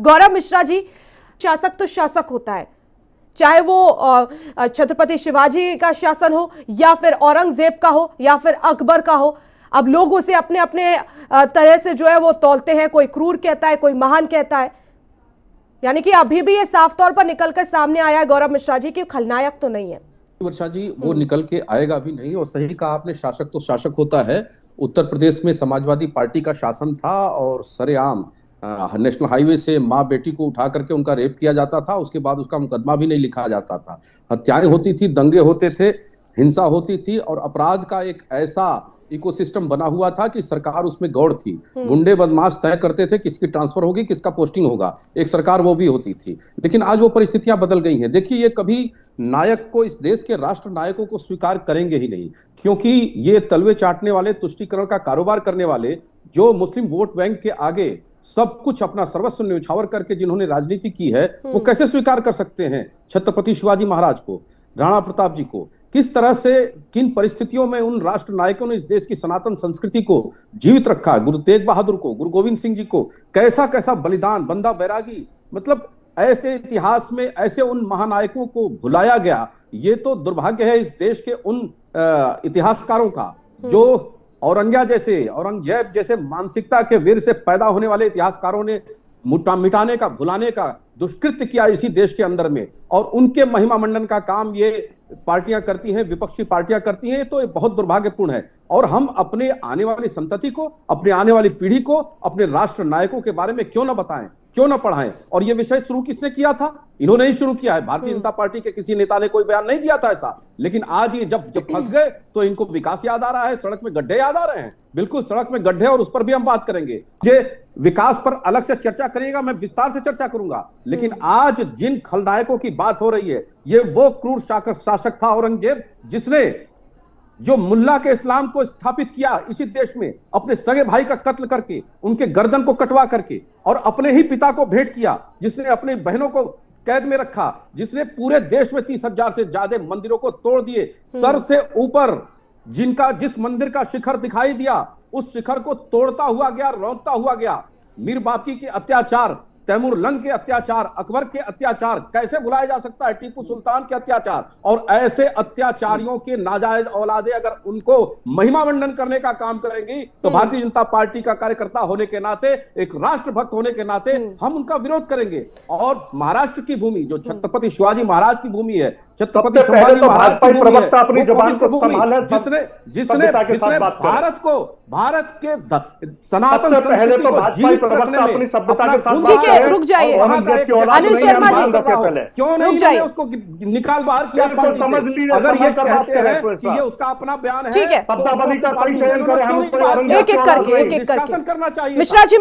गौरव मिश्रा जी, शासक तो शासक होता है, चाहे वो छत्रपति शिवाजी का शासन हो या फिर औरंगजेब का हो या फिर अकबर का हो। अब लोग उसे अपने अपने तरह से जो है वो तौलते हैं, कोई क्रूर कहता है, कोई महान कहता है। यानी कि अभी भी ये साफ तौर पर निकलकर सामने आया है गौरव मिश्रा जी कि खलनायक तो नहीं है। वर्षा जी, वो निकल के आएगा भी नहीं। और सही कहा आपने, शासक तो शासक होता है। उत्तर प्रदेश में समाजवादी पार्टी का शासन था और सरेआम नेशनल हाईवे से माँ बेटी को उठा करके उनका रेप किया जाता था। उसके बाद उसका मुकदमा भी नहीं लिखा जाता था। हत्याएं होती थी, दंगे होते थे, हिंसा होती थी और अपराध का एक ऐसा इकोसिस्टम बना हुआ था कि सरकार उसमें गौड़ थी। गुंडे बदमाश तय करते थे किसकी ट्रांसफर होगी, किसका पोस्टिंग होगा। एक सरकार वो भी होती थी। लेकिन आज वो परिस्थितियां बदल गई हैं। देखिए, ये कभी नायक को, इस देश के राष्ट्र नायकों को स्वीकार करेंगे ही नहीं, क्योंकि ये तलवे चाटने वाले, तुष्टीकरण का कारोबार करने वाले, जो मुस्लिम वोट बैंक के आगे सब कुछ अपना सर्वस्व न्यौछावर करके जिन्होंने राजनीति की है, वो कैसे स्वीकार कर सकते हैं छत्रपति शिवाजी महाराज को, राणा प्रताप जी को? किस तरह से, किन परिस्थितियों में उन राष्ट्र नायकों ने इस देश की सनातन संस्कृति को जीवित रखा। गुरु तेग बहादुर को, गुरु गोविंद सिंह जी को कैसा कैसा बलिदान, बंदा बैरागी, मतलब ऐसे इतिहास में ऐसे उन महानायकों को भुलाया गया। ये तो दुर्भाग्य है इस देश के उन इतिहासकारों का, जो औरंगजेब जैसे मानसिकता के वीर से पैदा होने वाले इतिहासकारों ने मिटाने का, भुलाने का दुष्कृत्य किया इसी देश के अंदर में। और उनके महिमा मंडन का काम ये पार्टियां करती हैं, विपक्षी पार्टियां करती हैं। तो ये बहुत दुर्भाग्यपूर्ण है। और हम अपने आने वाली संतति को, अपने आने वाली पीढ़ी को अपने राष्ट्र नायकों के बारे में क्यों ना बताएं, क्यों ना पढ़ाएं? और ये विषय शुरू किसने किया था? इन्होंने ही शुरू किया है। भारतीय जनता पार्टी के किसी नेता ने कोई बयान नहीं दिया था ऐसा। लेकिन आज ये जब फंस गए तो इनको विकास याद आ रहा है, सड़क में गड्ढे याद आ रहे हैं। बिल्कुल, सड़क में गड्ढे, और उस पर भी हम बात करेंगे। ये विकास पर अलग से चर्चा करिएगा, मैं विस्तार से चर्चा करूंगा। लेकिन आज जिन खलनायकों की बात हो रही है, ये वो क्रूर शासक था औरंगजेब, जिसने जो मुल्ला के इस्लाम को स्थापित किया इसी देश में, अपने सगे भाई का कत्ल करके, उनके गर्दन को कटवा करके, और अपने ही पिता को भेंट किया, जिसने अपनी बहनों को कैद में रखा, जिसने पूरे देश में 30,000 से ज्यादा मंदिरों को तोड़ दिए। सर से ऊपर जिस मंदिर का शिखर दिखाई दिया, उस शिखर को तोड़ता हुआ गया, रौंदता हुआ गया। मीर बाकी के अत्याचार, तैमूर लंग के अत्याचार, अकबर के अत्याचार कैसे भुलाया जा सकता है? टीपू सुल्तान के अत्याचार। और ऐसे अत्याचारियों के नाजायज औलादे अगर उनको महिमा मंडन करने का काम करेंगी, तो भारतीय जनता पार्टी का कार्यकर्ता होने के नाते, एक राष्ट्रभक्त होने के नाते हम उनका विरोध करेंगे। और महाराष्ट्र की भूमि जो छत्रपति शिवाजी महाराज की भूमि है, छत्रपति शिवाजी महाराज की भूमि है, जिसने भारत के सनातन संस्कृति को जीवित रखने में अपना खून, रुक जाइए अनिल शर्मा जी, क्यों नहीं उसको निकाल बाहर किया पार्टी से? अगर ये कहते हैं कि ये उसका अपना बयान है, ठीक है, तो एक एक करके करना चाहिए। मिश्रा जी।